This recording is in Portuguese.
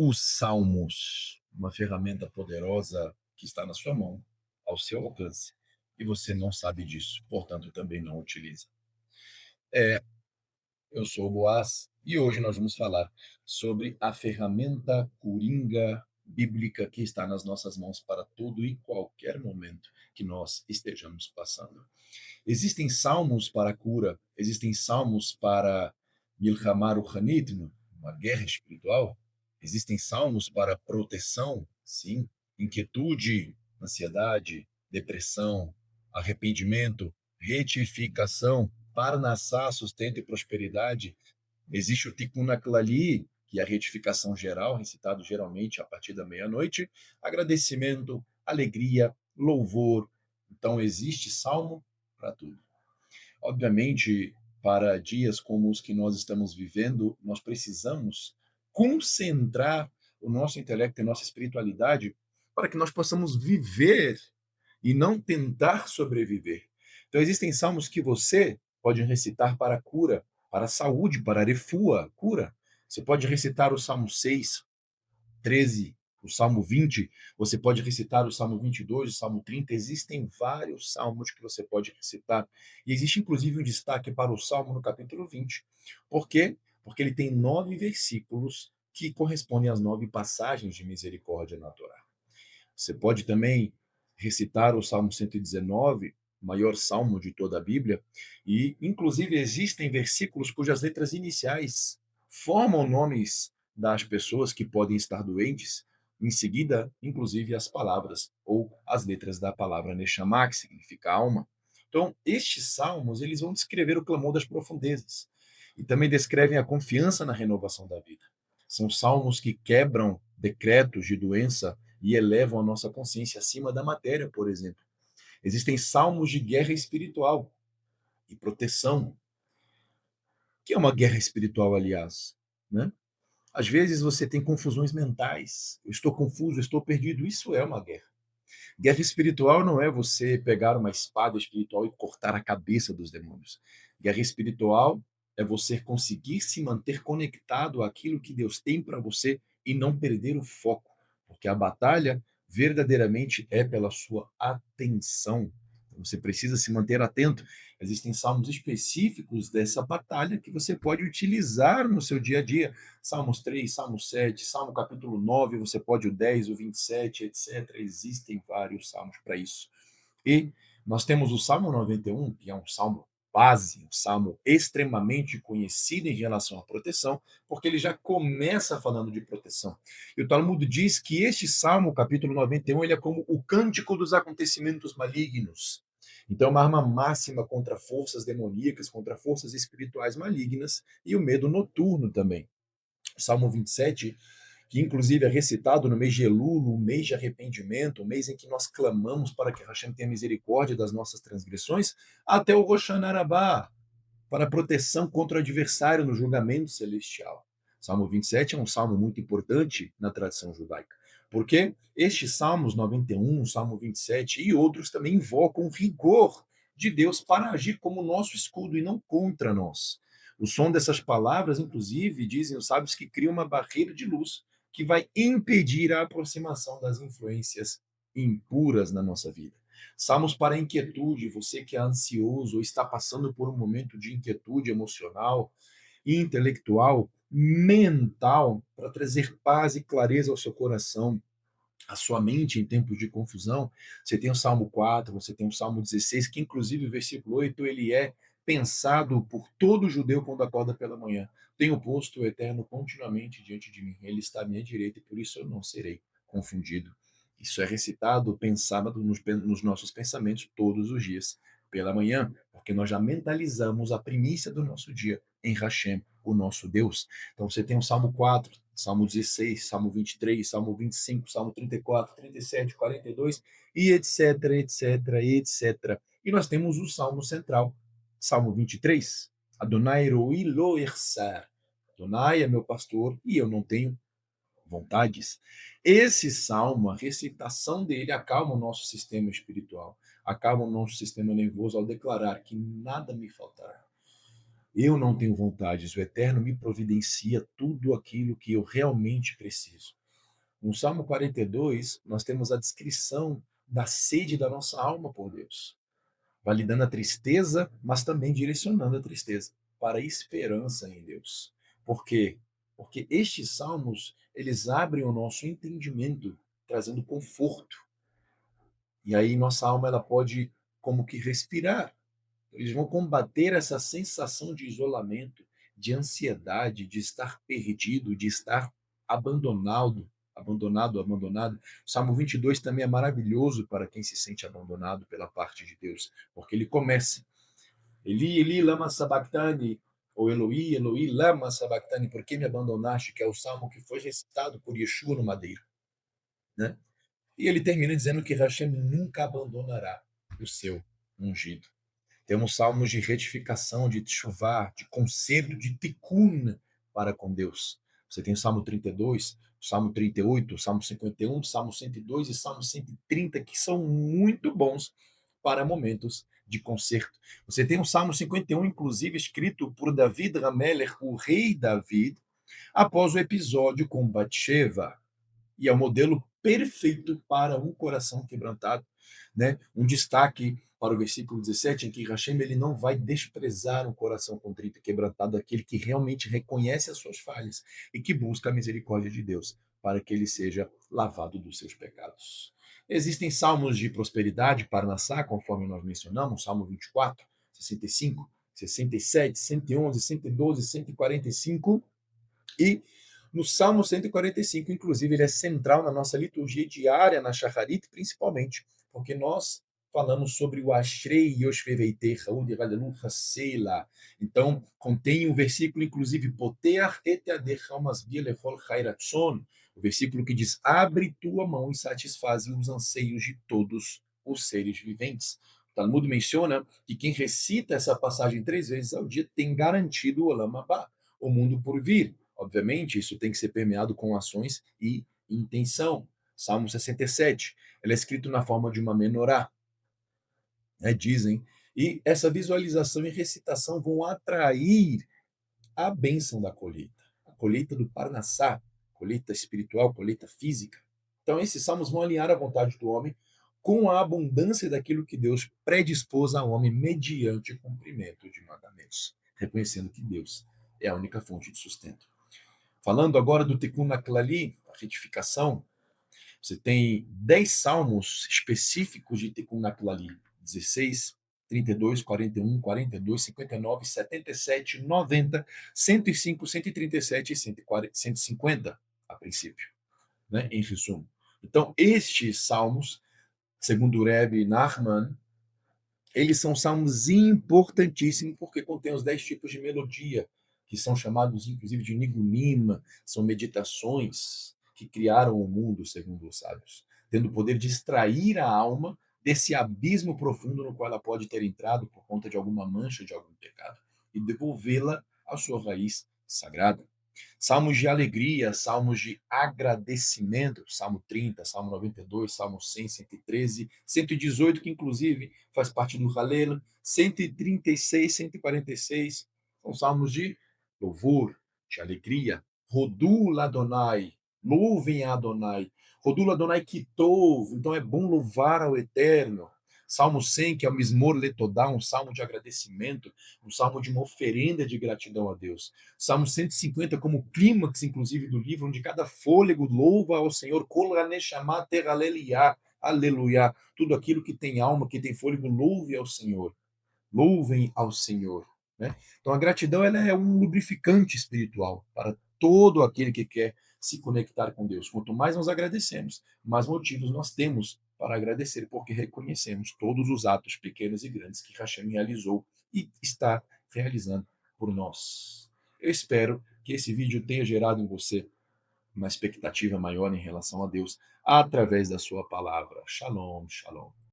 Os salmos, uma ferramenta poderosa que está na sua mão, ao seu alcance, e você não sabe disso, portanto também não utiliza. É, eu sou o Boaz e hoje nós vamos falar sobre a ferramenta coringa bíblica que está nas nossas mãos para todo e qualquer momento que nós estejamos passando. Existem salmos para cura, existem salmos para Milhamar Ruhanit, uma guerra espiritual. Existem salmos para proteção, sim, inquietude, ansiedade, depressão, arrependimento, retificação, parnassá, sustento e prosperidade. Existe o Tikkun Klali, que é a retificação geral, recitado geralmente a partir da meia-noite, agradecimento, alegria, louvor. Então existe salmo para tudo. Obviamente, para dias como os que nós estamos vivendo, nós precisamos concentrar o nosso intelecto e nossa espiritualidade para que nós possamos viver e não tentar sobreviver. Então, existem salmos que você pode recitar para a cura, para a saúde, para a refua, cura. Você pode recitar o Salmo 6, 13, o Salmo 20, você pode recitar o Salmo 22, o Salmo 30, existem vários salmos que você pode recitar. E existe inclusive um destaque para o Salmo no capítulo 20. Por quê? Porque ele tem 9 versículos que correspondem às 9 passagens de misericórdia na Torá. Você pode também recitar o Salmo 119, o maior salmo de toda a Bíblia, e inclusive existem versículos cujas letras iniciais formam nomes das pessoas que podem estar doentes, em seguida, inclusive as palavras ou as letras da palavra Neshama, que significa alma. Então, estes salmos, eles vão descrever o clamor das profundezas e também descrevem a confiança na renovação da vida. São salmos que quebram decretos de doença e elevam a nossa consciência acima da matéria, por exemplo. Existem salmos de guerra espiritual e proteção, que é uma guerra espiritual, aliás, né? Às vezes você tem confusões mentais. Eu estou confuso, eu estou perdido. Isso é uma guerra. Guerra espiritual não é você pegar uma espada espiritual e cortar a cabeça dos demônios. Guerra espiritual é você conseguir se manter conectado àquilo que Deus tem para você e não perder o foco, porque a batalha verdadeiramente é pela sua atenção. Você precisa se manter atento. Existem salmos específicos dessa batalha que você pode utilizar no seu dia a dia. Salmos 3, Salmo 7, Salmo capítulo 9, você pode o 10, o 27, etc. Existem vários salmos para isso. E nós temos o Salmo 91, que é um salmo base, um salmo extremamente conhecido em relação à proteção, porque ele já começa falando de proteção. E o Talmud diz que este salmo, capítulo 91, ele é como o cântico dos acontecimentos malignos. Então, é uma arma máxima contra forças demoníacas, contra forças espirituais malignas e o medo noturno também. Salmo 27, que inclusive é recitado no mês de Elul, o mês de arrependimento, o mês em que nós clamamos para que Hashem tenha misericórdia das nossas transgressões, até o Rosh Hashanah, para proteção contra o adversário no julgamento celestial. Salmo 27 é um salmo muito importante na tradição judaica, porque estes salmos 91, Salmo 27 e outros também invocam o rigor de Deus para agir como nosso escudo e não contra nós. O som dessas palavras, inclusive, dizem os sábios que cria uma barreira de luz que vai impedir a aproximação das influências impuras na nossa vida. Salmos para a inquietude, você que é ansioso ou está passando por um momento de inquietude emocional, intelectual, mental, para trazer paz e clareza ao seu coração, à sua mente em tempos de confusão. Você tem o Salmo 4, você tem o Salmo 16, que inclusive o versículo 8, ele é pensado por todo judeu quando acorda pela manhã. Tenho posto o Eterno continuamente diante de mim. Ele está à minha direita e por isso eu não serei confundido. Isso é recitado, pensado nos nossos pensamentos todos os dias pela manhã, porque nós já mentalizamos a primícia do nosso dia em Hashem, o nosso Deus. Então você tem o Salmo 4, Salmo 16, Salmo 23, Salmo 25, Salmo 34, 37, 42 e etc, etc, etc. E nós temos o Salmo central, Salmo 23. Adonai roi lo ersar. Adonai é meu pastor e eu não tenho vontades. Esse salmo, a recitação dele acalma o nosso sistema espiritual, acalma o nosso sistema nervoso ao declarar que nada me faltará. Eu não tenho vontades, o Eterno me providencia tudo aquilo que eu realmente preciso. No Salmo 42, nós temos a descrição da sede da nossa alma por Deus, validando a tristeza, mas também direcionando a tristeza para a esperança em Deus. Por quê? Porque estes salmos, eles abrem o nosso entendimento, trazendo conforto. E aí nossa alma ela pode como que respirar. Eles vão combater essa sensação de isolamento, de ansiedade, de estar perdido, de estar abandonado, abandonado. O Salmo 22 também é maravilhoso para quem se sente abandonado pela parte de Deus, porque ele começa: Eli, Eli, lama sabachthani, ou Eloi, Eloi, lama sabachthani, por que me abandonaste? Que é o salmo que foi recitado por Yeshua no madeiro, né? E ele termina dizendo que Hashem nunca abandonará o seu ungido. Temos salmos de retificação, de teshuvá, de conserto, de tikkun para com Deus. Você tem o Salmo 32, o Salmo 38, o Salmo 51, o Salmo 102 e o Salmo 130, que são muito bons para momentos de conserto. Você tem o Salmo 51, inclusive, escrito por David Hamelech, o rei David, após o episódio com Bathsheba, e é o modelo perfeito para um coração quebrantado, né? Um destaque para o versículo 17, em que Hashem ele não vai desprezar um coração contrito e quebrantado, aquele que realmente reconhece as suas falhas e que busca a misericórdia de Deus para que ele seja lavado dos seus pecados. Existem salmos de prosperidade para Nassá, conforme nós mencionamos, Salmo 24, 65, 67, 111, 112, 145 e no Salmo 145, inclusive, ele é central na nossa liturgia diária, na Shacharit, principalmente, porque nós falamos sobre o Ashrei Yoshveveitecha, o de Haleluya Seila. Então, contém um versículo, inclusive, Poteach et yadecha umasbia lechol chayratzon, o versículo que diz: abre tua mão e satisfaze os anseios de todos os seres viventes. O Talmud menciona que quem recita essa passagem 3 vezes ao dia tem garantido o Olam Abba, o mundo por vir. Obviamente, isso tem que ser permeado com ações e intenção. Salmo 67, ele é escrito na forma de uma menorá, né, dizem. E essa visualização e recitação vão atrair a bênção da colheita, a colheita do Parnassá, colheita espiritual, colheita física. Então, esses salmos vão alinhar a vontade do homem com a abundância daquilo que Deus predispôs ao homem mediante o cumprimento de mandamentos, reconhecendo que Deus é a única fonte de sustento. Falando agora do Tikkun Aklali, a retificação, você tem 10 salmos específicos de Tikkun Aklali, 16, 32, 41, 42, 59, 77, 90, 105, 137 e 150, a princípio, né, em resumo. Então, estes salmos, segundo o Rebbe Nachman, eles são salmos importantíssimos porque contêm os 10 tipos de melodia, que são chamados inclusive de nigunim, são meditações que criaram o mundo, segundo os sábios, tendo o poder de extrair a alma desse abismo profundo no qual ela pode ter entrado por conta de alguma mancha, de algum pecado, e devolvê-la à sua raiz sagrada. Salmos de alegria, salmos de agradecimento, Salmo 30, Salmo 92, Salmo 100, 113, 118, que inclusive faz parte do Halel, 136, 146, são salmos de louvor, de alegria. Rodul Adonai, louvem a Adonai. Rodul Adonai Kitov, então é bom louvar ao Eterno. Salmo 100, que é o Mismor Letodá, um salmo de agradecimento, um salmo de uma oferenda de gratidão a Deus. Salmo 150 como clímax, inclusive, do livro, onde cada fôlego louva ao Senhor. Kol haneshama teraleliá, aleluia. Tudo aquilo que tem alma, que tem fôlego, louve ao Senhor. Louvem ao Senhor. Né? Então, a gratidão ela é um lubrificante espiritual para todo aquele que quer se conectar com Deus. Quanto mais nós agradecemos, mais motivos nós temos para agradecer, porque reconhecemos todos os atos pequenos e grandes que Hashem realizou e está realizando por nós. Eu espero que esse vídeo tenha gerado em você uma expectativa maior em relação a Deus através da sua palavra. Shalom, shalom.